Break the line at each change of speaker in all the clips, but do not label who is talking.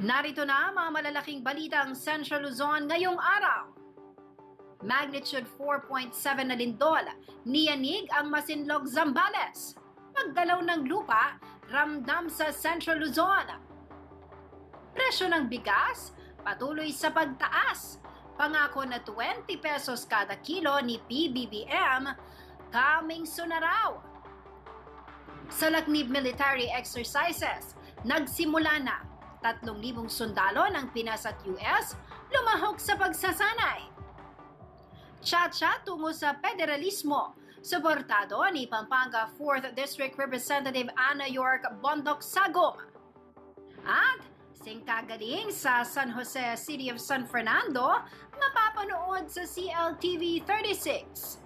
Narito na mga malalaking balitang Central Luzon ngayong araw. Magnitude 4.7 na lindol, niyanig ang Masinloc, Zambales. Paggalaw ng lupa, ramdam sa Central Luzon. Presyo ng bigas, patuloy sa pagtaas. Pangako na 20 pesos kada kilo ni PBBM, coming soon na raw. Salaknib Military Exercises, nagsimula na. 3,000 sundalo ng Pinas at US, lumahok sa pagsasanay. Tsa-tsa tungo sa pederalismo, suportado ni Pampanga 4th District Representative York Bondoc-Sagum. At singkagaling sa San Jose City of San Fernando, mapapanood sa CLTV36.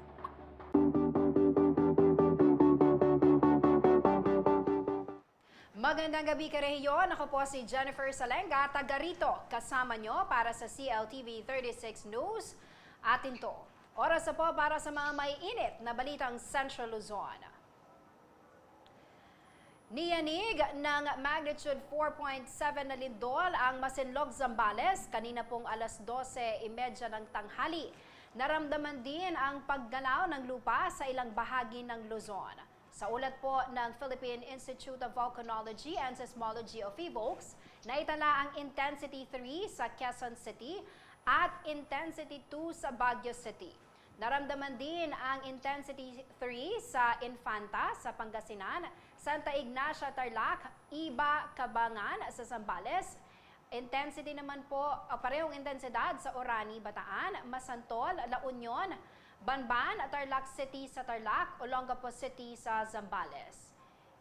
Magandang gabi ka rehiyon. Ako po si Jennifer Salenga, taga Narito. Kasama nyo para sa CLTV36 News. Atin to. Oras na po para sa mga may init na balitang Central Luzon. Niyanig ng magnitude 4.7 na lindol ang Masinloc, Zambales kanina pong alas 12:30 ng tanghali. Naramdaman din ang paggalaw ng lupa sa ilang bahagi ng Luzon. Sa ulat po ng Philippine Institute of Volcanology and Seismology of PBBM, naitala ang Intensity 3 sa Quezon City at Intensity 2 sa Baguio City. Naramdaman din ang Intensity 3 sa Infanta sa Pangasinan, Santa Ignacia, Tarlac, Iba, Cabangan sa Zambales. Intensity naman po, parehong intensidad sa Orani, Bataan, Masantol, La Union, Banban, Tarlac City sa Tarlac, Olongapo City sa Zambales.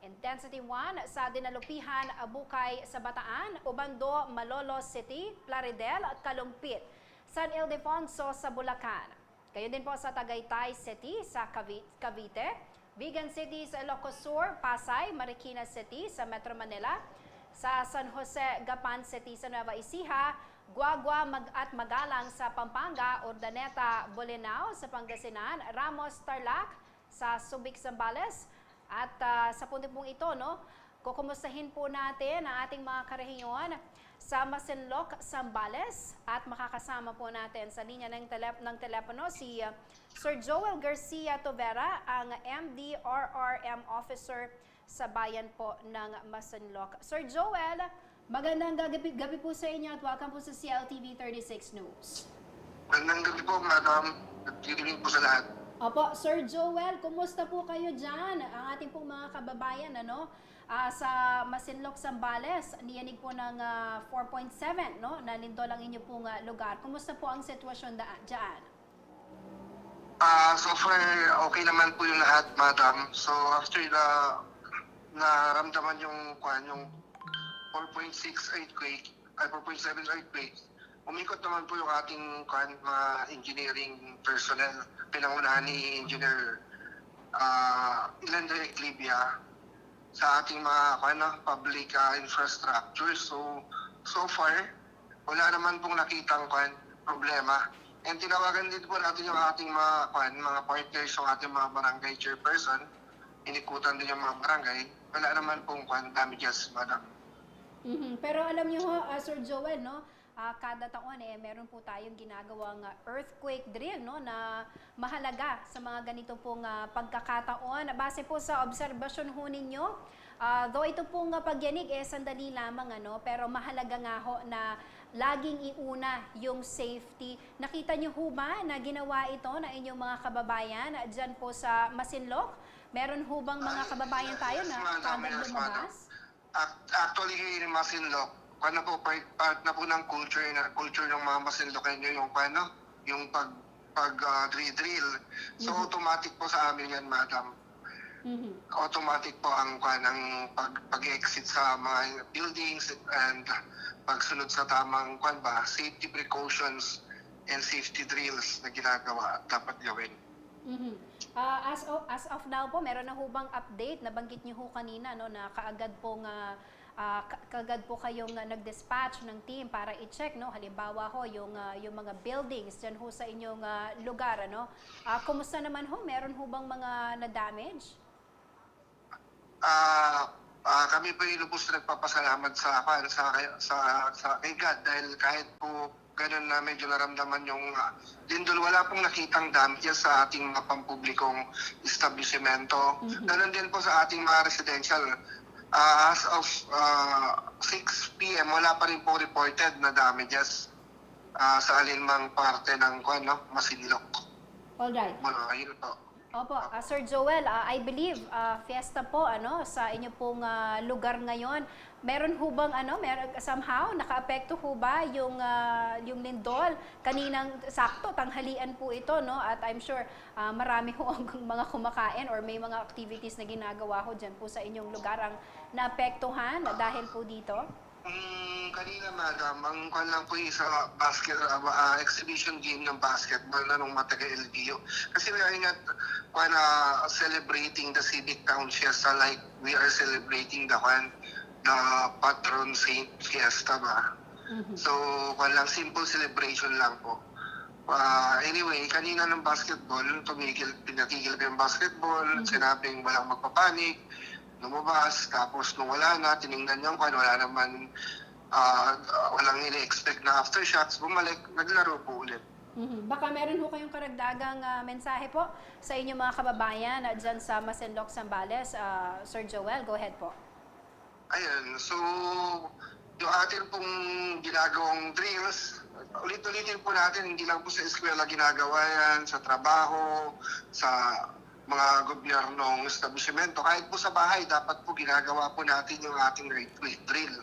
Intensity 1 sa Dinalupihan, Abukay sa Bataan, Obando, Malolos City, Plaridel at Kalumpit, San Ildefonso sa Bulacan. Kayo din po sa Tagaytay City sa Cavite, Vigan City sa Ilocos Sur, Pasay, Marikina City sa Metro Manila, sa San Jose, Gapan City sa Nueva Ecija, Guagua at Magalang sa Pampanga, Urdaneta, Bolinao sa Pangasinan, Ramos, Tarlac sa Subic, Zambales. At sa punto pong ito, kukumustahin po natin ang ating mga karehiyon sa Masinloc, Zambales. At makakasama po natin sa linya ng telepono si Sir Joel Garcia Tovera, ang MDRRM Officer sa bayan po ng Masinloc. Sir Joel, magandang gabi po sa inyo at welcome po sa CLTV36 News.
Magandang gabi po, madam. Good evening po sa lahat.
Opo, Sir Joel, kumusta po kayo dyan? Ang ating pong mga kababayan, sa Masinloc, Zambales, niyanig po ng 4.7, na lindol ang inyo pong lugar. Kumusta po ang sitwasyon dyan?
So far, okay naman po yung lahat, madam. So after naramdaman yung 4.6 earthquake, 4.7 earthquake, umikot naman po yung ating mga engineering personnel, pinangunahan ni Engineer Eclibia sa ating mga public infrastructure. So far, wala naman pong nakitang problema. And tinawagan din po natin yung ating mga partners, yung ating mga barangay chairperson, inikutan din yung mga barangay. Wala naman pong damages, madam.
Pero alam niyo Sir Joel, kada taon meron po tayong ginagawang earthquake drill, na mahalaga sa mga ganito pong pagkakataon. Base po sa obserbasyon ho ninyo, though ito pong pagyanig sandali lamang, pero mahalaga nga ho na laging iuna yung safety. Nakita niyo ho ba na ginawa ito na inyong mga kababayan dyan po sa Masinloc? Meron ho bang mga kababayan tayo na kagad lumabas?
Actually, in Masinloc, part na po ng culture ng mga Masinlocenyo yung pag-drill. So automatic po sa amin yan, madam. Automatic po ang pag-exit sa mga buildings and pagsunod sa tamang safety precautions and safety drills na ginagawa dapat gawin.
As of now po, meron na ho bang update? Nabanggit niyo ho kanina na kaagad po kayong nag-dispatch ng team para i-check, halimbawa ho yung mga buildings dyan ho sa inyong lugar, kumusta naman ho? Meron ho bang mga na-damage?
kami po yung lubos na nagpapasalamat sa kay God dahil kahit po ganun na medyo naramdaman yung lindol, wala pong nakitang damages sa ating mga pampublikong establishmento. Ganun din po sa ating mga residential. As of 6 p.m., wala pa rin po reported na damages sa alinmang parte ng Masinloc.
Alright.
Yun po.
Opo, Sir Joel, I believe fiesta po sa inyo pong lugar ngayon. Meron ho bang somehow nakaapekto ho ba yung lindol? Kaninang sakto tanghalian po ito, no? At I'm sure marami ho ang mga kumakain or may mga activities na ginagawa ho diyan po sa inyong lugar ang naapektuhan dahil po dito.
Kanina, madam, ang kwan lang po yung isa exhibition game ng basketball na nung mataga LGU. Kasi we are not celebrating the civic town fiesta like we are celebrating the patron saint fiesta ba. So, kwan lang, simple celebration lang po. Anyway, kanina ng basketball, pinatigil ko yung basketball, sinabing walang magpapanik, lumabas, tapos nung wala na, tinignan yung wala naman, walang ini-expect na aftershocks, bumalik, naglaro po ulit.
Baka meron ho kayong karagdagang mensahe po sa inyong mga kababayan dyan sa Masinloc, Zambales. Sir Joel, go ahead po.
Ayun, so yung atin pong ginagawang drills, ulit-ulitin po natin, hindi lang po sa eskwela ginagawa yan, sa trabaho, sa mga gobyernong establishmento, kahit po sa bahay, dapat po ginagawa po natin yung ating right drill.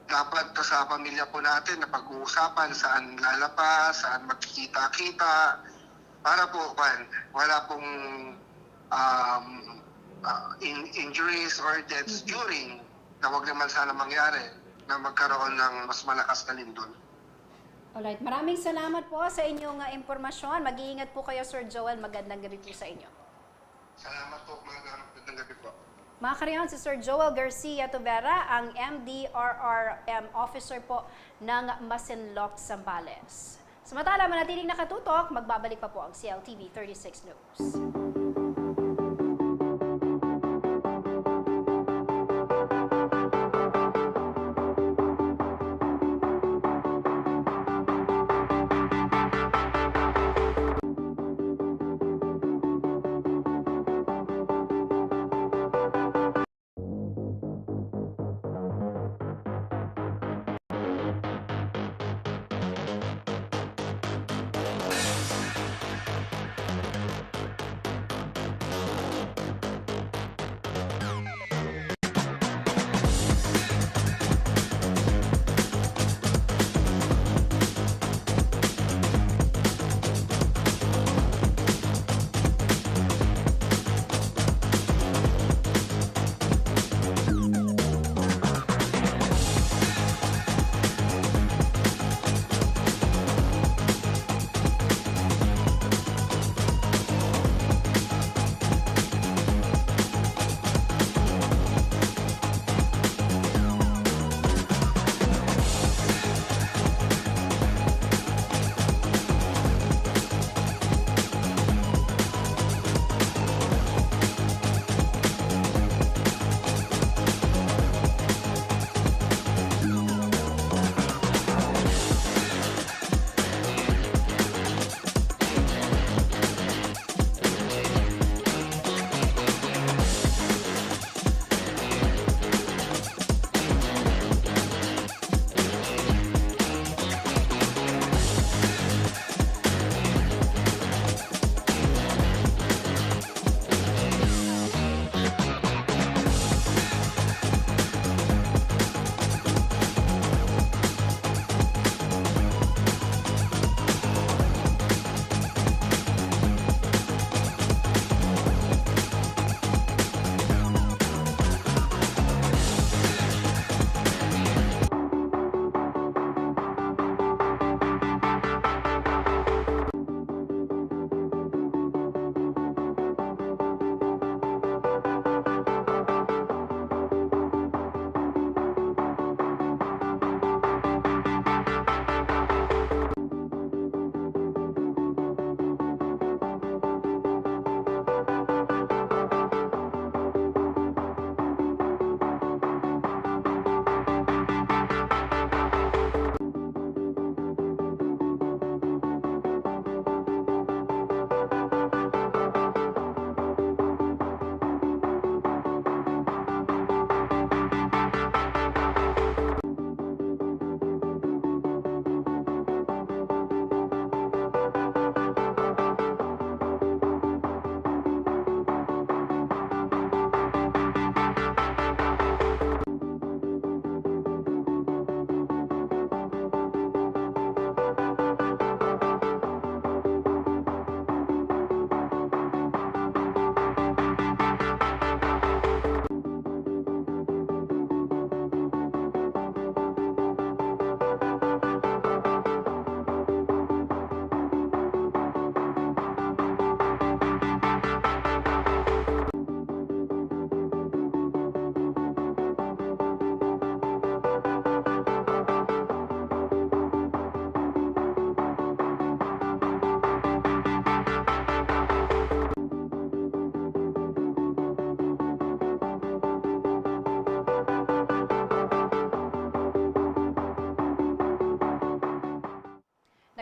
Dapat sa pamilya po natin na pag-uusapan saan lalapas, saan magkikita-kita, para po wala pong injuries or deaths during na wag naman sana mangyari na magkaroon ng mas malakas na lindol.
Alright, maraming salamat po sa inyong impormasyon. Mag-iingat po kayo, Sir Joel. Magandang gabi po sa inyo.
Salamat po, magandang gabi po.
Mga kariyan, si Sir Joel Garcia Tobera, ang MDRRM officer po ng Masinloc, Zambales. Samantala, manatiling nakatutok, magbabalik pa po ang CLTV36 News.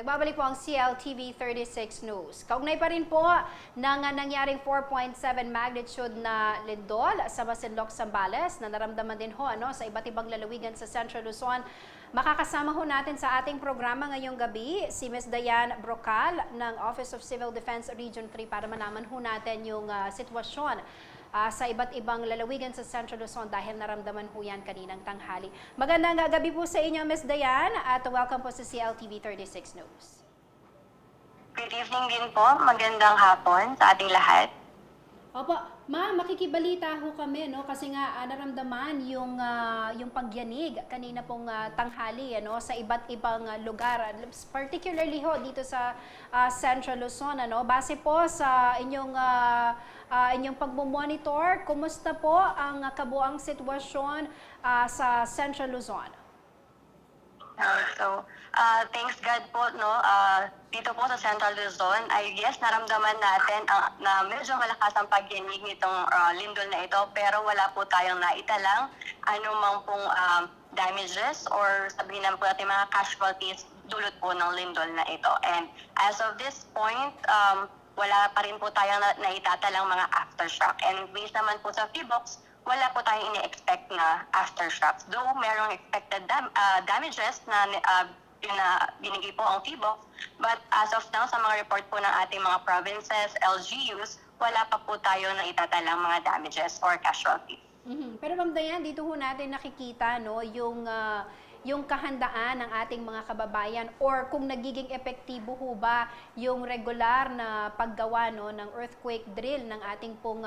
Nagbabalik po ang CLTV36 News. Kaugnay pa rin po ng nangyaring 4.7 magnitude na lindol sa Masinloc, Zambales na naramdaman din ho sa iba't ibang lalawigan sa Central Luzon. Makakasama ho natin sa ating programa ngayong gabi si Ms. Diane Brocal ng Office of Civil Defense Region 3 para malaman ho natin yung sitwasyon sa iba't ibang lalawigan sa Central Luzon dahil naramdaman ho yan kaninang tanghali. Magandang gabi po sa inyo, Ms. Diane, at welcome po sa CLTV36 News.
Good evening din po. Magandang hapon sa ating lahat.
Opo, ma'am, makikibalita ho kami kasi nga naramdaman yung pagyanig kanina pong tanghali sa iba't ibang lugar, particularly ho dito sa Central Luzon base po sa inyong pagmo-monitor, kumusta po ang kabuang sitwasyon sa Central Luzon?
Thanks God po, dito po sa Central Luzon, yes, naramdaman natin na medyo malakas ang pagyanig nitong lindol na ito, pero wala po tayong naitalang anumang pong damages or sabihin naman po natin mga casualties dulot po ng lindol na ito. And as of this point, wala pa rin po tayong naitatalang mga aftershock. And based naman po sa PBOX, wala po tayong ini-expect na aftershocks. Though merong expected damages na binigay po ang PBOX, but as of now, sa mga report po ng ating mga provinces, LGUs, wala pa po tayo na itatalang mga damages or casualties.
Pero Ma'am Diane, dito ho natin nakikita yung kahandaan ng ating mga kababayan or kung nagiging epektibo ho ba yung regular na paggawa ng earthquake drill ng ating pong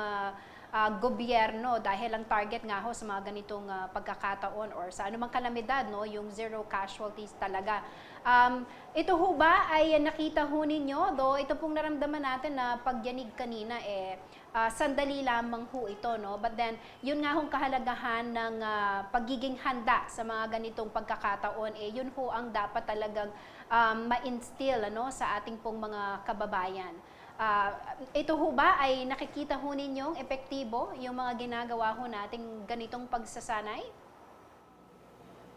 gobyerno dahil ang target nga ho sa mga ganitong pagkakataon or sa anumang kalamidad yung zero casualties talaga. Ito ho ba ay nakita ho ninyo, ito pong naramdaman natin na pagyanig kanina sandali lamang ho ito but then yun nga hong kahalagahan ng pagiging handa sa mga ganitong pagkakataon yun ho ang dapat talagang ma-instill sa ating pong mga kababayan. Ito ho ba ay nakikita ho ninyong epektibo yung mga ginagawa ho nating ganitong pagsasanay?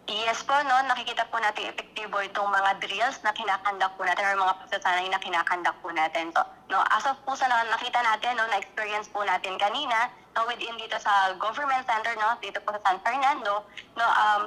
Yes po, nakikita po natin epektibo itong mga drills na kinakandak po natin or mga pagsasanay na kinakandak po natin. So, as of po sa nakita natin, na-experience po natin kanina, within dito sa government center, dito po sa San Fernando,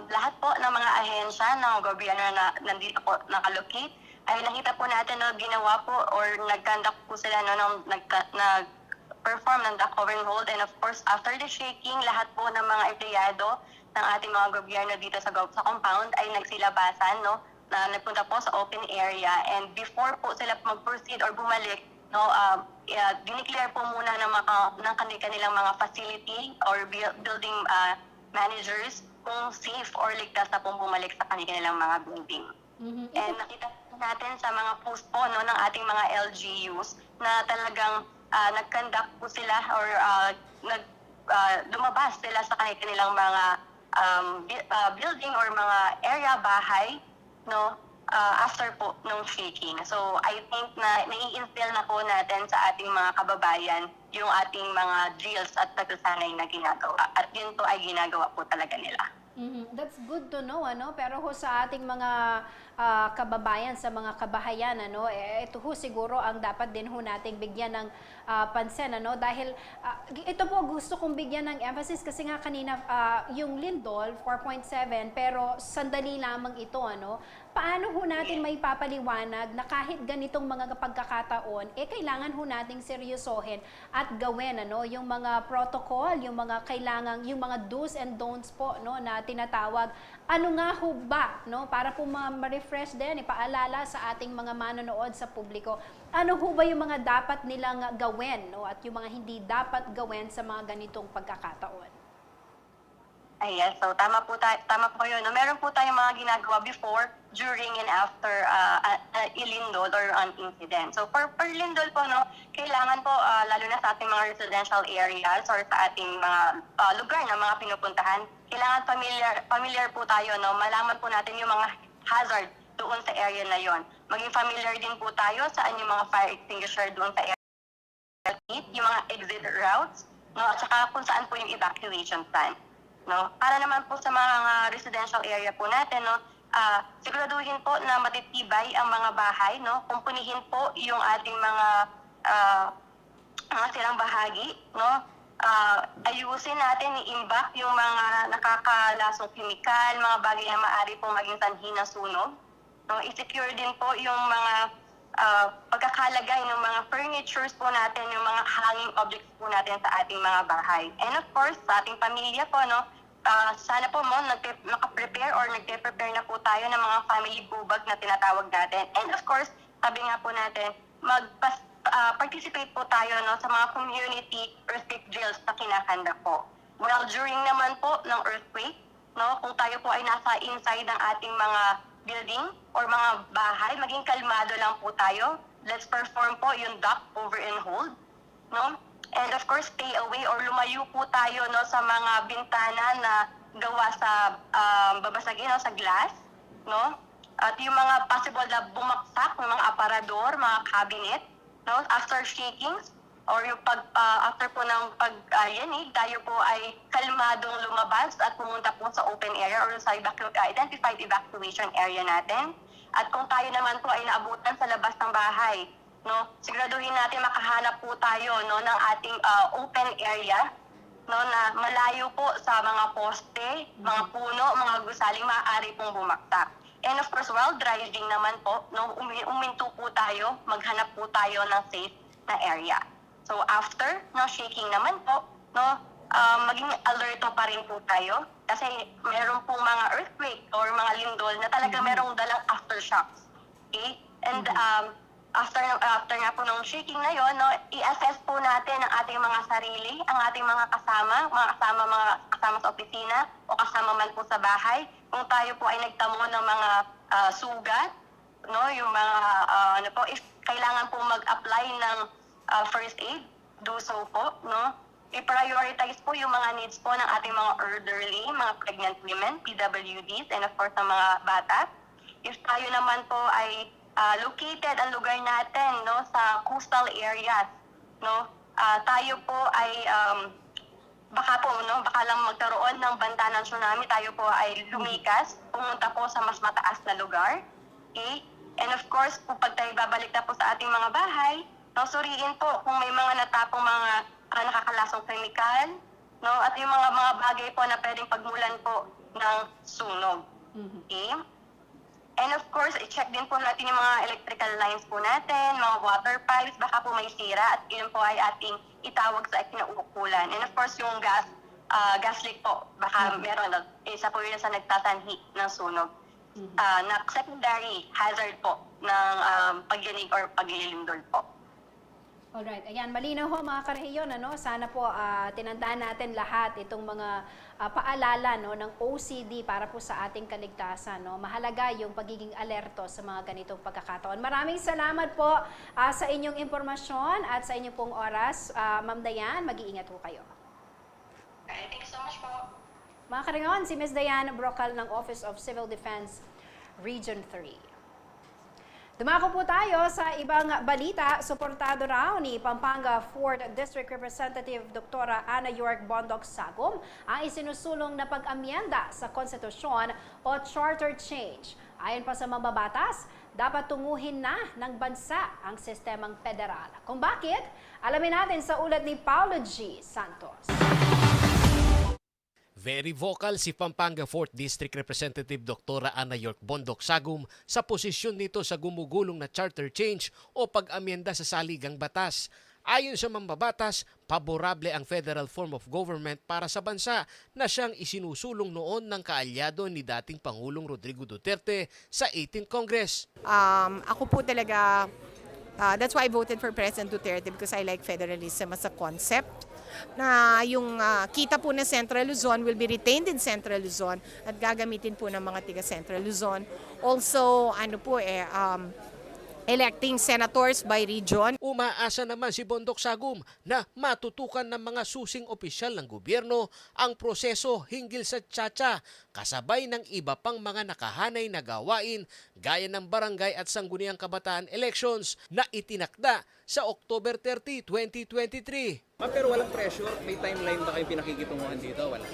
lahat po ng mga ahensya ng gobyerno na nandito po nakalocate, ay nakita po natin ginawa po or nag-conduct po sila nag-perform ng the cover and hold, and of course after the shaking, lahat po ng mga empleyado ng ating mga gobyerno dito sa compound ay nagsilabasan na nagpunta po sa open area, and before po sila mag-proceed or bumalik dineclare po muna ng kanilang mga facility or building managers kung safe or ligtas na pong bumalik sa kanilang mga building. And nakita natin sa mga post po ng ating mga LGUs na talagang nag-conduct po sila or lumabas sila sa kanilang mga building or mga area, bahay, after po nung shaking. So I think na nai-instill na po natin sa ating mga kababayan yung ating mga drills at pagsasanay na ginagawa. At yun po ay ginagawa po talaga nila.
That's good to know, pero ho sa ating mga kababayan, sa mga kabahayan, ito ho siguro ang dapat din ho nating bigyan ng pansin, dahil ito po gusto kong bigyan ng emphasis kasi nga kanina yung lindol 4.7 pero sandali lamang ito, paano ho natin may papaliwanag na kahit ganitong mga pagkakataon, kailangan ho nating seryosohin at gawin yung mga protocol, yung mga kailangan, yung mga do's and don'ts po na tinatawag. Ano nga ho ba para po ma-refresh din, ipaalala sa ating mga manonood sa publiko, ano ho ba yung mga dapat nilang gawin at yung mga hindi dapat gawin sa mga ganitong pagkakataon?
Yes, so tama po yun. Meron po tayong mga ginagawa before, during, and after ilindol or an incident. So for lindol po, kailangan po, lalo na sa ating mga residential areas or sa ating mga lugar na mga pinupuntahan, kailangan familiar po tayo, malaman po natin yung mga hazard doon sa area na yon. Maging familiar din po tayo sa yung mga fire extinguisher doon sa area, yung mga exit routes, at saka kung saan po yung evacuation plan. Para naman po sa mga residential area po natin, siguraduhin po na matitibay ang mga bahay, no? Kumpunihin po yung ating mga sirang bahagi, no? Ayusin natin, i-imbak yung mga nakakalasong kemikal, mga bagay na maaari pong maging sanhi ng sunog. No? I-secure din po yung mga pagkakalagay ng mga furnitures po natin, yung mga hanging objects po natin sa ating mga bahay. And of course, sa ating pamilya po, no? Sana po naka-prepare or nagpe-prepare na po tayo ng mga family bubag na tinatawag natin. And of course, sabi nga po natin, participate po tayo, no, sa mga community earthquake drills na kinakanda po. Well, during naman po ng earthquake, no, kung tayo po ay nasa inside ng ating mga building or mga bahay, maging kalmado lang po tayo. Let's perform po yung duck over and hold, no? And of course, stay away or lumayo po tayo, no, sa mga bintana na gawa sa babasagin, no, sa glass, no? At yung mga possible na bumaksak ng mga aparador, mga cabinet, no, after shakings or yung after po ng pag-yanig, tayo po ay kalmadong lumabas at pumunta po sa open area or sa identified evacuation area natin. At kung tayo naman po ay naabutan sa labas ng bahay, no, siguraduhin natin makahanap po tayo, no, ng ating open area, no, na malayo po sa mga poste, mga puno, mga gusaling maaari pong bumaksak. And of course, while driving naman po, no, uminto po tayo, maghanap po tayo ng safe na area. So after no shaking naman po, no, maging alerto pa rin po tayo kasi meron pong mga earthquake or mga lindol na talaga merong dalang aftershocks. Okay? And after nga po ng shaking na yon, no, i-assess po natin ang ating mga sarili, ang ating mga kasama sa opisina o kasama man po sa bahay. Kung tayo po ay nagtamo ng mga sugat, no, yung mga if kailangan po mag-apply ng first aid, do so po, no. I-prioritize po yung mga needs po ng ating mga elderly, mga pregnant women, PWDs, and of course ng mga bata. If tayo naman po ay located ang lugar natin, no, sa coastal areas, no, tayo po ay baka lang magkaroon ng banta ng tsunami, tayo po ay lumikas, pumunta po sa mas mataas na lugar. Okay? And of course, pag tayo babalik na po sa ating mga bahay, no, suriin po kung may mga natapong mga nakakalasong chemical, no, at yung mga bagay po na pwedeng pagmulan po ng sunog. Okay? And of course, i-check din po natin yung mga electrical lines po natin, mga water pipes, baka po may sira at yun po ay ating itawag sa kinauukulan. And of course, yung gas leak po, baka meron, isa po yun sa nagtatanhi ng sunog. Na secondary hazard po ng pagyanig or paglilindol po.
Alright, ayan, malinaw ho mga karehiyon, ano? Sana po tinandaan natin lahat itong mga paalala, no, ng OCD para po sa ating kaligtasan, no? Mahalaga yung pagiging alerto sa mga ganitong pagkakataon. Maraming salamat po sa inyong impormasyon at sa inyong pong oras. Ma'am Dayan, mag-iingat po kayo.
Okay, thank you so much po.
Mga karehiyon, si Ms. Dayan Brocal ng Office of Civil Defense Region 3. Dumako po tayo sa ibang balita. Suportado raw ni Pampanga 4th District Representative Dr. York Bondoc-Sagum ang isinusulong na pag-amyenda sa konstitusyon o charter change. Ayon pa sa mambabatas, dapat tunguhin na ng bansa ang sistemang federal. Kung bakit, alamin natin sa ulat ni Paulo G. Santos.
Very vocal si Pampanga 4th District Representative Dr. York Bondoc-Sagum sa posisyon nito sa gumugulong na charter change o pag-amyenda sa saligang batas. Ayon sa mambabatas, paborable ang federal form of government para sa bansa na siyang isinusulong noon ng kaalyado ni dating Pangulong Rodrigo Duterte sa 18th Congress.
Ako po talaga, that's why I voted for President Duterte because I like federalism as a concept. Na yung kita po na Central Luzon will be retained in Central Luzon at gagamitin po ng mga tiga Central Luzon. Also, electing senators by region.
Umaasa naman si Bondoc-Sagum na matutukan ng mga susing opisyal ng gobyerno ang proseso hinggil sa tsa-tsa, kasabay ng iba pang mga nakahanay na gawain gaya ng barangay at sangguniang kabataan elections na itinakda sa October 30, 2023.
Pero walang pressure? May timeline ba kayong pinakikitunguhan dito? Wala.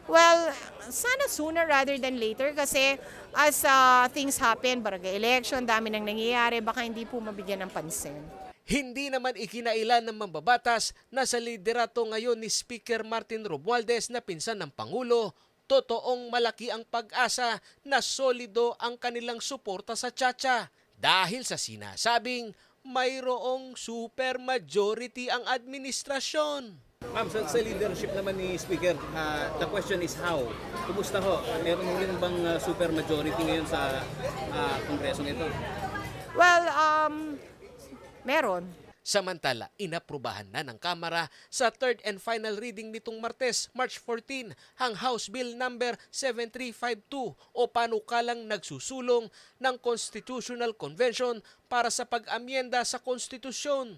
Well, Sana sooner rather than later kasi as things happen, barangay election, dami nang nangyayari, baka hindi po mabigyan ng pansin.
Hindi naman ikinailan ng mambabatas na sa liderato ngayon ni Speaker Martin Romualdez na pinsan ng Pangulo, totoong malaki ang pag-asa na solido ang kanilang suporta sa Chacha dahil sa sinasabing mayroong supermajority ang administrasyon.
Ma'am, sa leadership naman ni Speaker, the question is how? Kumusta ho? Meron bang super majority ngayon sa kongreso nito?
Well, meron.
Samantala, inaprubahan na ng Kamara sa third and final reading nitong Martes, March 14, ang House Bill number 7352 o panukalang nagsusulong ng Constitutional Convention para sa pag-amyenda sa konstitusyon.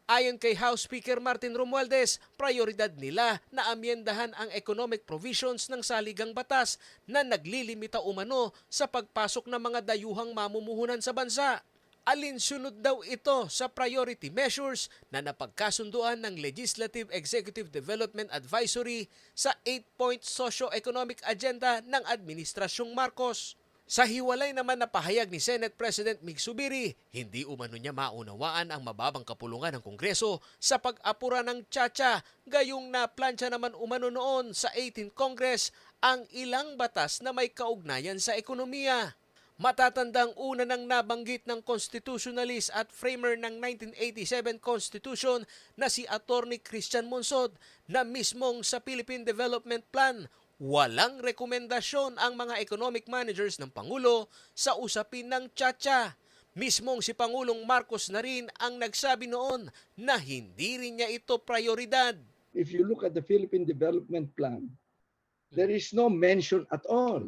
Ayon kay House Speaker Martin Romualdez, prioridad nila na amyendahan ang economic provisions ng saligang batas na naglilimita umano sa pagpasok ng mga dayuhang mamumuhunan sa bansa. Alinsunod daw ito sa priority measures na napagkasunduan ng Legislative Executive Development Advisory sa 8-point socio-economic agenda ng Administrasyong Marcos. Sa hiwalay naman na pahayag ni Senate President Mig Subiri, hindi umano niya maunawaan ang mababang kapulungan ng Kongreso sa pag-apura ng Chacha, gayong naplansya naman umano noon sa 18th Congress ang ilang batas na may kaugnayan sa ekonomiya. Matatandang una nang nabanggit ng constitutionalist at framer ng 1987 Constitution na si Attorney Christian Monsod na mismong sa Philippine Development Plan, walang rekomendasyon ang mga economic managers ng Pangulo sa usapin ng Chacha. Mismong si Pangulong Marcos na rin ang nagsabi noon na hindi rin niya ito prioridad.
If you look at the Philippine Development Plan, there is no mention at all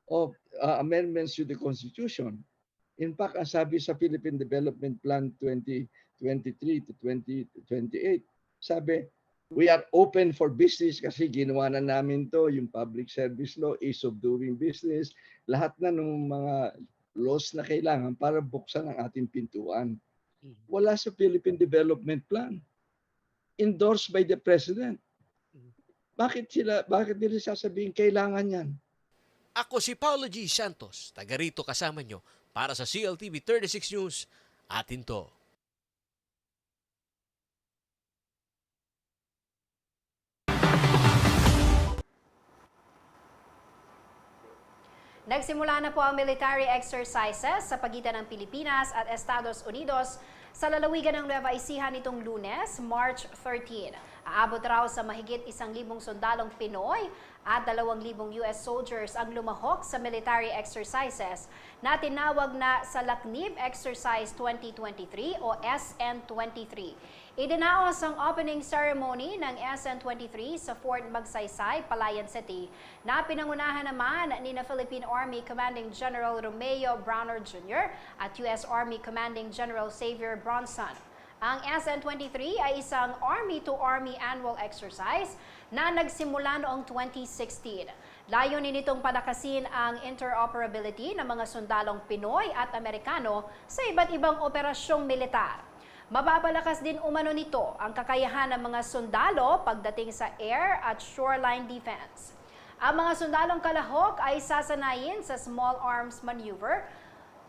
of amendments to the Constitution. In fact, ang sabi sa Philippine Development Plan 2023 to 2028, sabi, we are open for business kasi ginawa na namin to, yung public service law, ease of doing business, lahat na ng mga laws na kailangan para buksan ang ating pintuan. Wala sa Philippine Development Plan. Endorsed by the President. Bakit nila sasabihin kailangan yan?
Ako si Paulo G. Santos, taga rito kasama nyo para sa CLTV36 News. Atin to.
Nagsimula na po ang military exercises sa pagitan ng Pilipinas at Estados Unidos sa lalawigan ng Nueva Ecija nitong Lunes, March 13. Aabot raw sa mahigit 1,000 sundalong Pinoy at 2,000 US soldiers ang lumahok sa military exercises na tinawag na Salaknib Exercise 2023 o SN23. Idinaos ang opening ceremony ng SN23 sa Fort Magsaysay, Palayan City na pinangunahan naman ni Philippine Army Commanding General Romeo Browner Jr. at US Army Commanding General Xavier Bronson. Ang SN23 ay isang Army-to-Army annual exercise na nagsimula noong 2016. Layunin nitong palakasin ang interoperability ng mga sundalong Pinoy at Amerikano sa iba't ibang operasyong militar. Mapapalakas din umano nito ang kakayahan ng mga sundalo pagdating sa air at shoreline defense. Ang mga sundalong kalahok ay sasanayin sa small arms maneuver,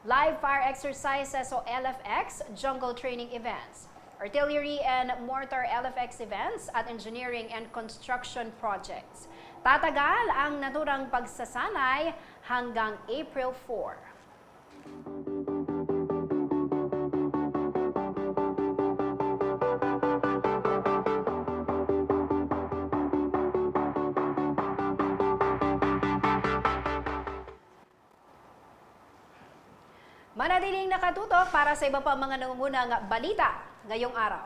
live fire exercises o LFX, jungle training events, artillery and mortar LFX events at engineering and construction projects. Tatagal ang naturang pagsasanay hanggang April 4. Manatiling nakatutok para sa iba pang mga nangungunang balita ngayong araw.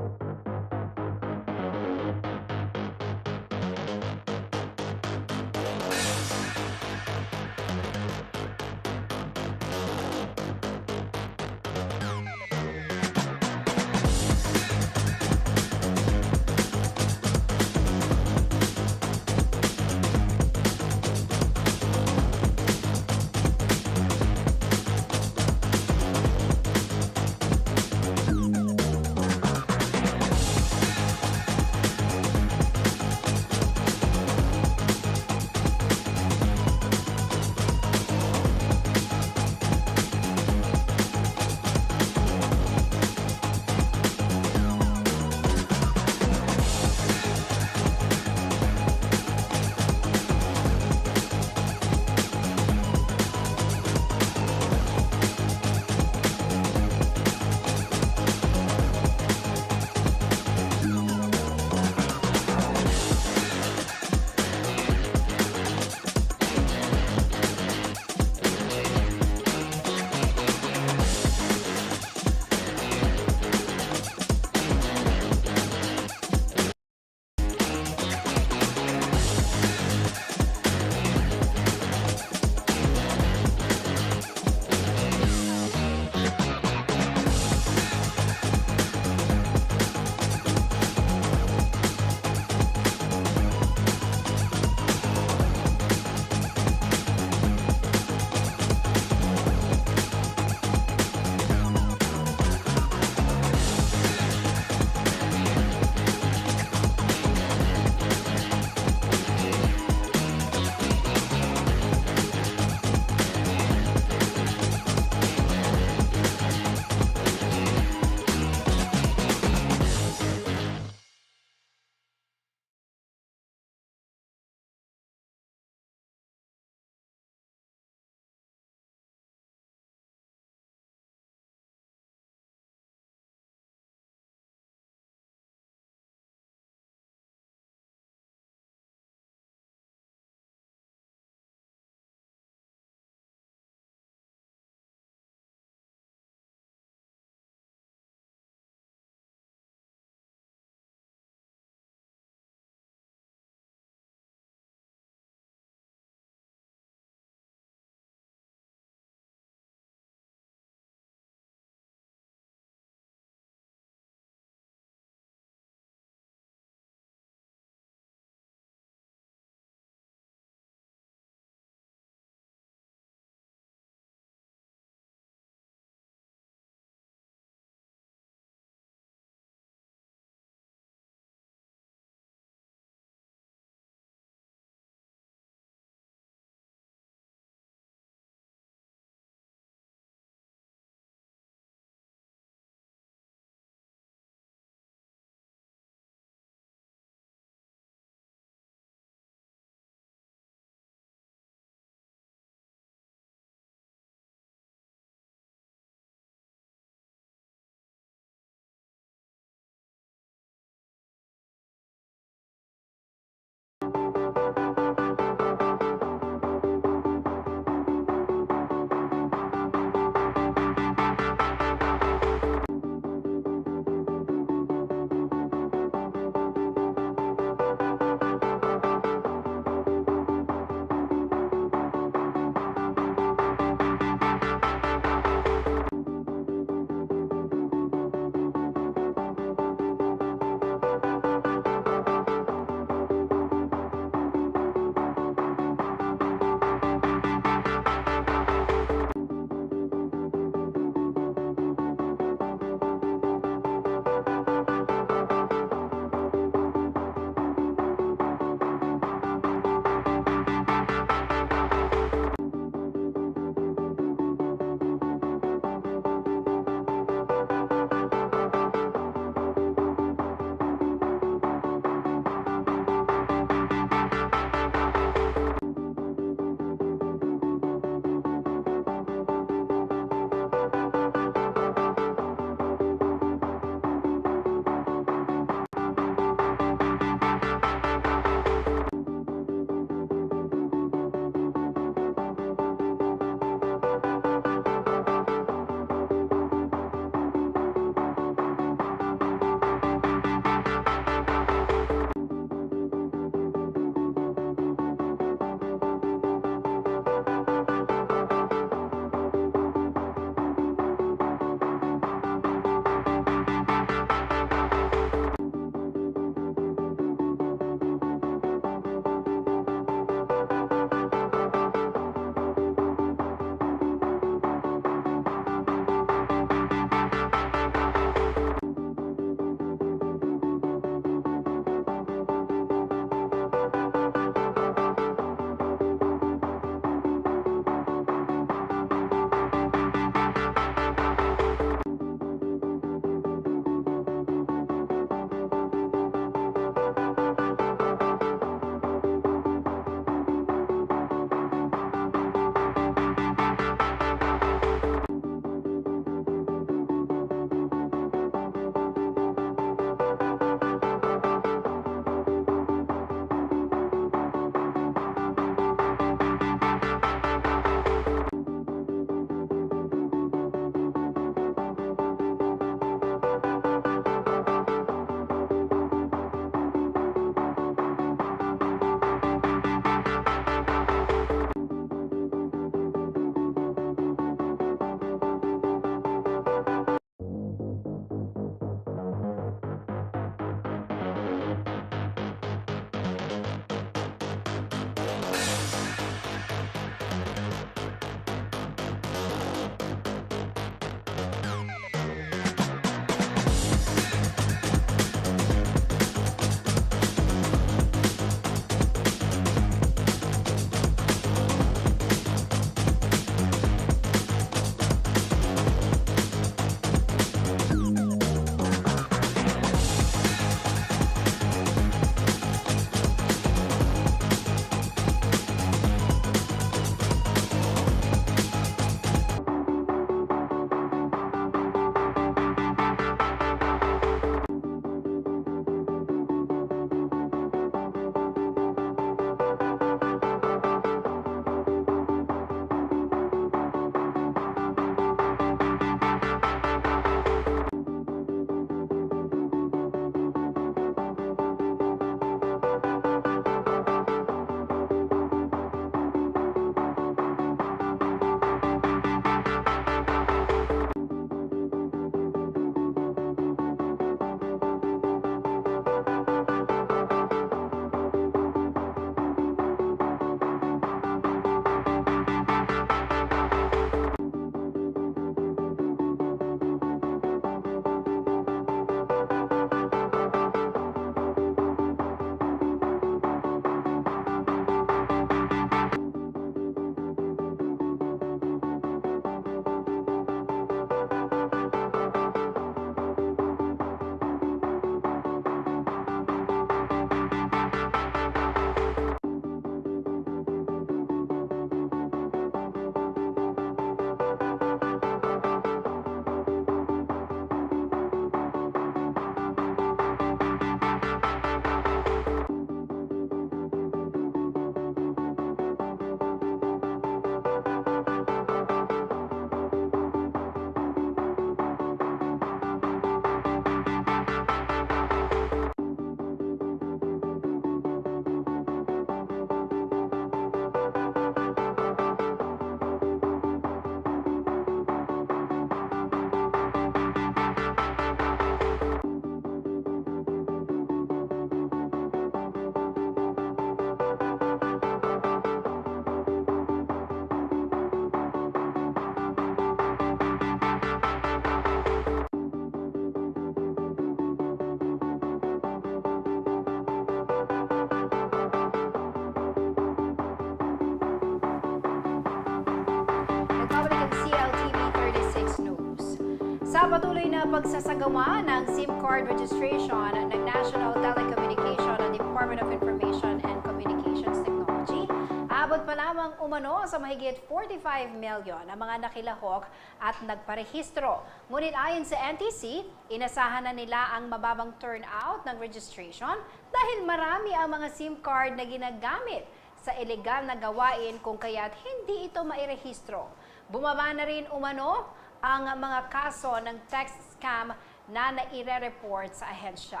Sa patuloy na pagsasagawa ng SIM card registration ng National Telecommunication and Department of Information and Communications Technology, abot pa lamang umano sa mahigit 45 million ang mga nakilahok at nagparehistro. Ngunit ayon sa NTC, inasahan na nila ang mababang turnout ng registration dahil marami ang mga SIM card na ginagamit sa ilegal na gawain kung kaya't hindi ito mairehistro. Bumaba na rin umano ang mga kaso ng text scam na naire-report sa ahensya.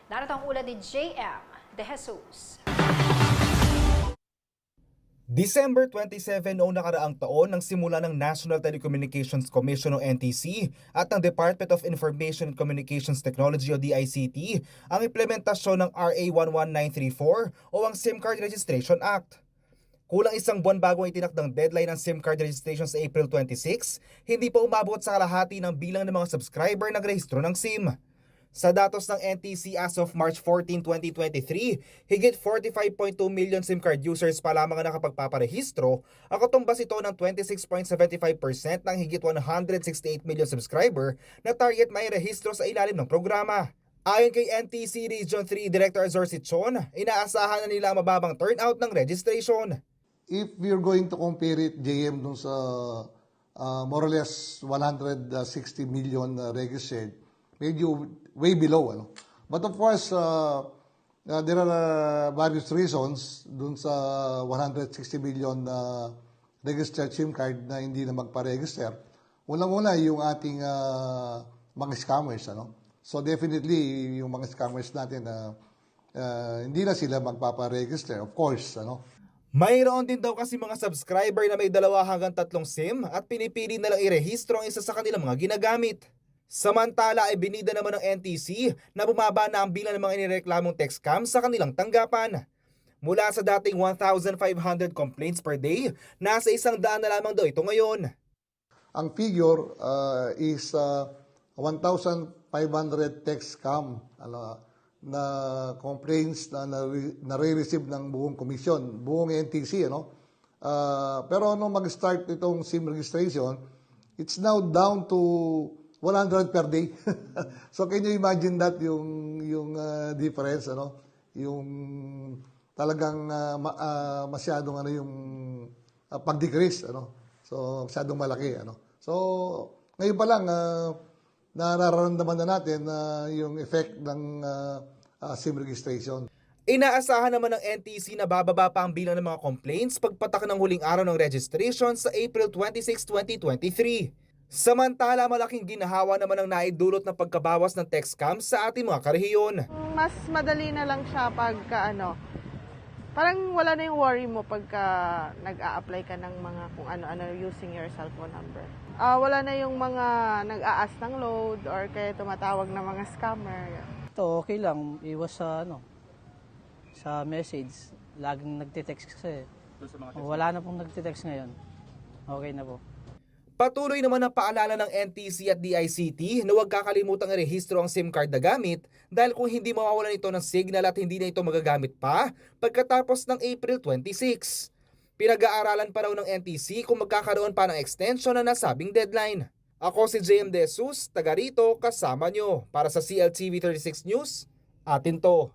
Narito ang ulat ni JM De Jesus.
December 27 noong nakaraang taon nang simula ng National Telecommunications Commission o NTC at ng Department of Information and Communications Technology o DICT ang implementasyon ng RA 11934 o ang SIM Card Registration Act. Kulang isang buwan bago ang itinakdang deadline ng SIM card registration sa April 26, hindi pa umabot sa kalahati ng bilang ng mga subscriber na nagrehistro ng SIM. Sa datos ng NTC as of March 14, 2023, higit 45.2 million SIM card users pa lamang ang nakapagpaparehistro, ang katumbas ito ng 26.75% ng higit 168 million subscriber na target may rehistro sa ilalim ng programa. Ayon kay NTC Region 3 Director Azor Sichon, inaasahan na nila ang mababang turnout ng registration.
If we're going to compare it, JM, dun sa more or less 160 million registered, medyo way below. Ano? But of course, there are various reasons dun sa 160 million registered SIM card na hindi na magpa-register. Unang-una, yung ating mga scammers. Ano? So definitely, yung mga scammers natin, hindi na sila magpapa-register, of course. Ano?
Mayroon din daw kasi mga subscriber na may 2 hanggang 3 SIM at pinipili na lang irehistro ang isa sa kanilang mga ginagamit. Samantala ay binida naman ng NTC na bumaba na ang bilang ng mga inireklamong text scam sa kanilang tanggapan. Mula sa dating 1,500 complaints per day, nasa 100 na lamang daw ito ngayon.
Ang figure is 1,500 text scam na complaints na nare-receive ng buong komisyon, buong NTC. Pero nung mag-start itong SIM registration, it's now down to 100 per day. So can you imagine that yung difference, yung talagang masyadong yung pag-decrease, so masyadong malaki, So ngayon pa lang nararamdaman na natin yung effect ng SIM registration.
Inaasahan naman ng NTC na bababa pa ang bilang ng mga complaints pagpatak ng huling araw ng registration sa April 26, 2023. Samantala, malaking ginahawa naman ang naidulot ng pagkabawas ng text scam sa ating mga karehiyon.
Mas madali na lang siya pagka parang wala na yung worry mo pagka nag-a-apply ka ng mga kung ano-ano using your cellphone number. Wala na yung mga nag-a-ask ng load or kaya tumatawag na mga scammer.
Ito okay lang, iwas sa message. Laging nagte-text kasi. Wala na pong nagte-text ngayon. Okay na po.
Patuloy naman ang paalala ng NTC at DICT na huwag kakalimutang irehistro ang SIM card na gamit dahil kung hindi mawawalan ito ng signal at hindi na ito magagamit pa pagkatapos ng April 26. Pinag-aaralan pa raw ng NTC kung magkakaroon pa ng extension na nasabing deadline. Ako si JM De Jesus, taga rito, kasama nyo. Para sa CLTV36 News, atin to.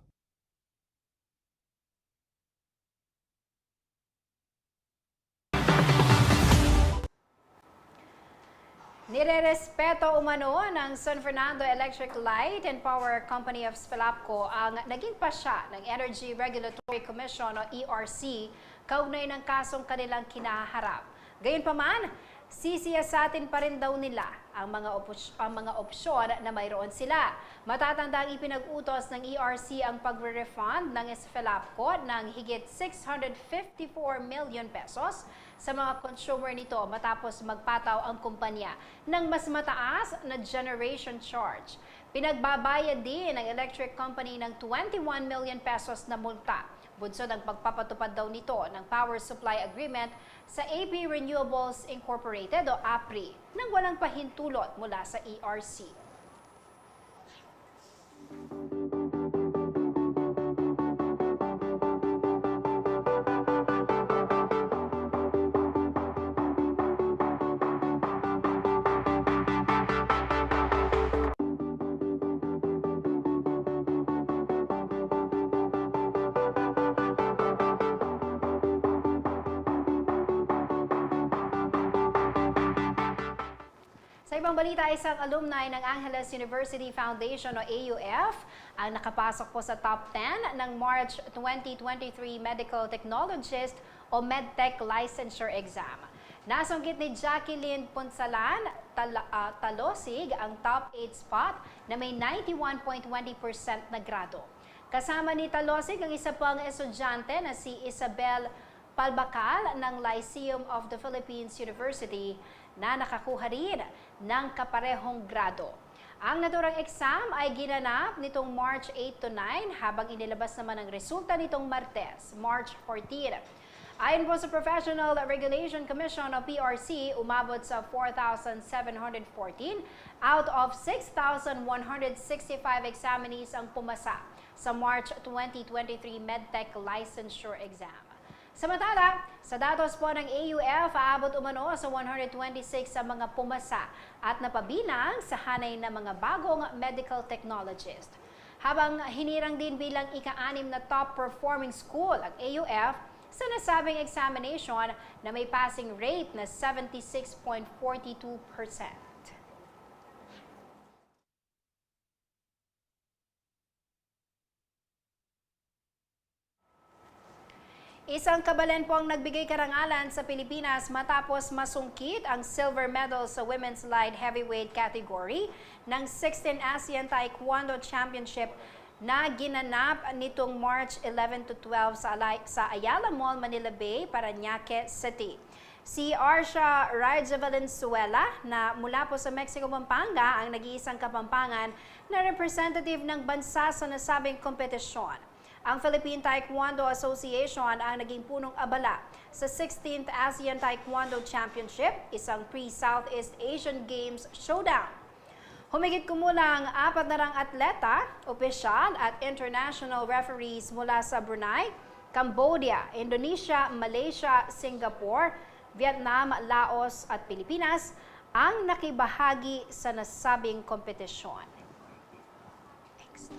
Nirerespeto umano ng San Fernando Electric Light and Power Company of Spelapco ang naging pasya ng Energy Regulatory Commission o ERC kaugnay ng kasong kanilang kinaharap. Gayunpaman, sisiyasatin pa rin daw nila ang mga opsyon na mayroon sila. Matatandang ipinag-utos ng ERC ang pagre-refund ng Spelapco ng higit 654 million pesos sa mga consumer nito matapos magpataw ang kumpanya ng mas mataas na generation charge. Pinagbabayad din ng electric company ng 21 million pesos na multa. Bunsod ang pagpapatupad daw nito ng power supply agreement sa AP Renewables Incorporated o APRI nang walang pahintulot mula sa ERC. ibang balita, isang alumni ng Angeles University Foundation o AUF ang nakapasok po sa top 10 ng March 2023 Medical Technologist o MedTech Licensure Exam. Nasunggit ni Jacqueline Punsalan Talosig ang top 8 spot na may 91.20% na grado. Kasama ni Talosig ang isa pang estudyante na si Isabel Palbacal ng Lyceum of the Philippines University na nakakuha rin ng kaparehong grado. Ang naturang exam ay ginanap nitong March 8 to 9 habang inilabas naman ang resulta nitong Martes, March 14. Ayon po sa Professional Regulation Commission o PRC, umabot sa 4,714 out of 6,165 examinees ang pumasa sa March 2023 MedTech Licensure Exam. Samantala, sa datos po ng AUF, aabot umano sa 126 sa mga pumasa at napabilang sa hanay na mga bagong medical technologist. Habang hinirang din bilang ika-6 na top performing school ang AUF sa nasabing examination na may passing rate na 76.42%. Isang kabalan po ang nagbigay karangalan sa Pilipinas matapos masungkit ang silver medal sa women's light heavyweight category ng 16th ASEAN Taekwondo Championship na ginanap nitong March 11 to 12 sa Ayala Mall, Manila Bay, Parañaque City. Si Arsha Raija Valenzuela na mula po sa Mexico, Pampanga ang nag-iisang Kapampangan na representative ng bansa sa nasabing kompetisyon. Ang Philippine Taekwondo Association ang naging punong abala sa 16th ASEAN Taekwondo Championship, isang pre-Southeast Asian Games showdown. Humigit kumulang 400 atleta, opisyal at international referees mula sa Brunei, Cambodia, Indonesia, Malaysia, Singapore, Vietnam, Laos at Pilipinas ang nakibahagi sa nasabing kompetisyon. Next.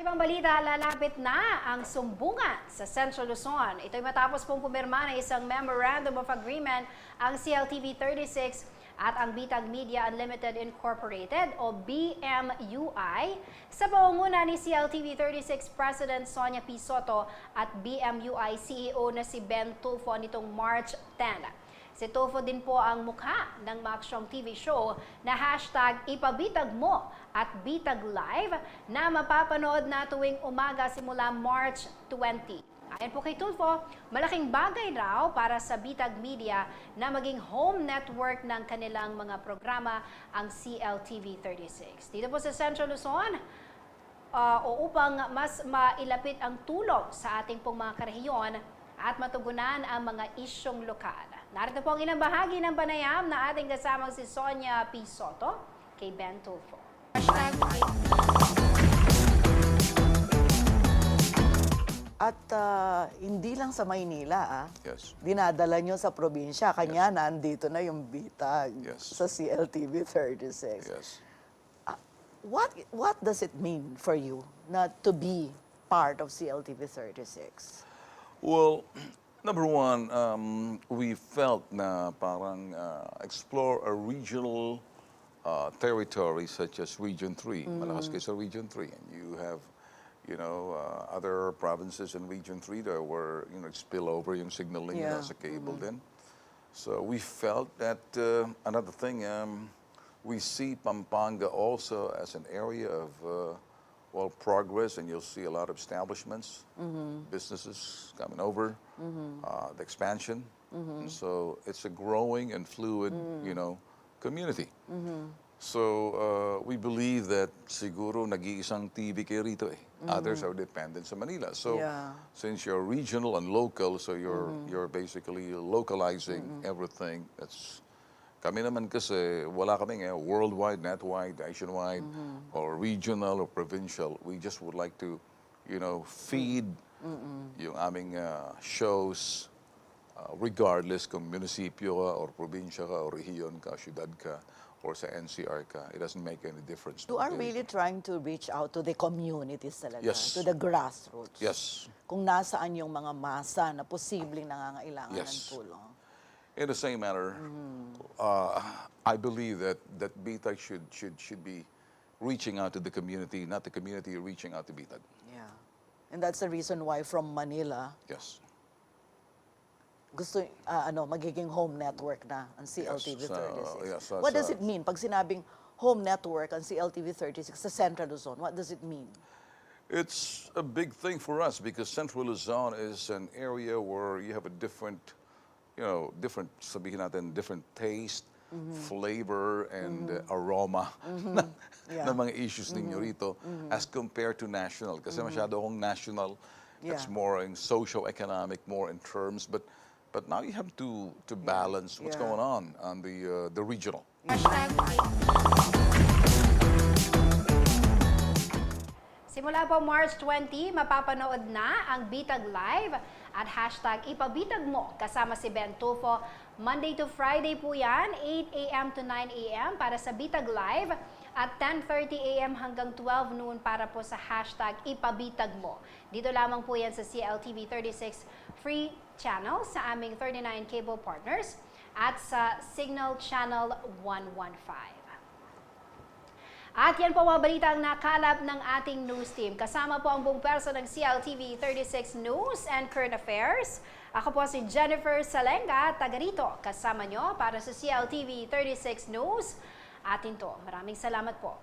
Ibang balita, lalapit na ang sumbungan sa Central Luzon. Ito'y matapos pong pumirma ng isang Memorandum of Agreement ang CLTV36 at ang Bitag Media Unlimited Incorporated o BMUI sa pangunguna ni CLTV36 President Sonia P. Soto at BMUI CEO na si Ben Tulfo nitong March 10. Si Tulfo din po ang mukha ng Maksyong TV show na #ipabitag-mo at Bitag Live na mapapanood na tuwing umaga simula March 20. Ayon po kay Tulfo, malaking bagay raw para sa Bitag Media na maging home network ng kanilang mga programa ang CLTV36. Dito po sa Central Luzon, upang mas mailapit ang tulong sa ating pong mga karehiyon at matugunan ang mga isyong lokal. Narito po ang ilang bahagi ng panayam na ating kasamang si Sonia P. Soto kay Ben Tulfo.
At hindi lang sa Maynila,
Yes.
dinadala nyo sa probinsya. Kanya nandito na yung bitag
Yes.
sa CLTV36.
Yes.
What does it mean for you not to be part of CLTV36?
Well, number one, we felt na parang explore a regional territory such as Region 3. Malakas kayo sa Region 3. And you have, other provinces in Region 3 that were, spill over yung signaling sa cable din. So we felt that, another thing, we see Pampanga also as an area of progress, and you'll see a lot of establishments, businesses coming over, the expansion. And so it's a growing and fluid, community. So we believe that siguro nag-iisang TV kayo rito eh. Others are dependent sa Manila. So since you're regional and local, so you're basically localizing everything. That's kami naman kasi wala kaming worldwide, netwide, nationwide, or regional or provincial. We just would like to, feed yung aming shows regardless kung munisipyo ka or probinsya ka or rehiyon ka, syudad ka, or sa NCR ka. It doesn't make any difference.
You are really trying to reach out to the communities talaga,
Yes.
to the grassroots.
Yes.
Kung nasaan yung mga masa na posibleng nangangailangan ng
Yes.
tulong.
In the same manner, I believe that BTAG should be reaching out to the community, not the community reaching out to BTAG.
Yeah. And that's the reason why from Manila,
Yes.
gusto magiging home network na ang CLTV36.
yes,
What does it mean pag sinabing home network ang CLTV36 sa Central Luzon? What does it mean?
It's a big thing for us because Central Luzon is an area where you have a different, sabihin natin, different taste, flavor, and aroma ng mga issues ninyo rito as compared to national. Kasi masyado akong national. That's more in socio-economic, more in terms. But now you have to balance what's going on the regional.
Simula po March 20, mapapanood na ang Bitag Live at hashtag ipabitag mo kasama si Ben Tufo. Monday to Friday po yan, 8 a.m. to 9 a.m. para sa Bitag Live at 10:30 a.m. hanggang 12 noon para po sa hashtag ipabitag mo. Dito lamang po yan sa CLTV36 free channel sa aming 39 cable partners at sa Signal Channel 115. At yan po mga balita ang nakalap ng ating news team. Kasama po ang buong perso ng CLTV 36 News and Current Affairs. Ako po si Jennifer Salenga, taga rito. Kasama nyo para sa CLTV 36 News. Atin to. Maraming salamat po.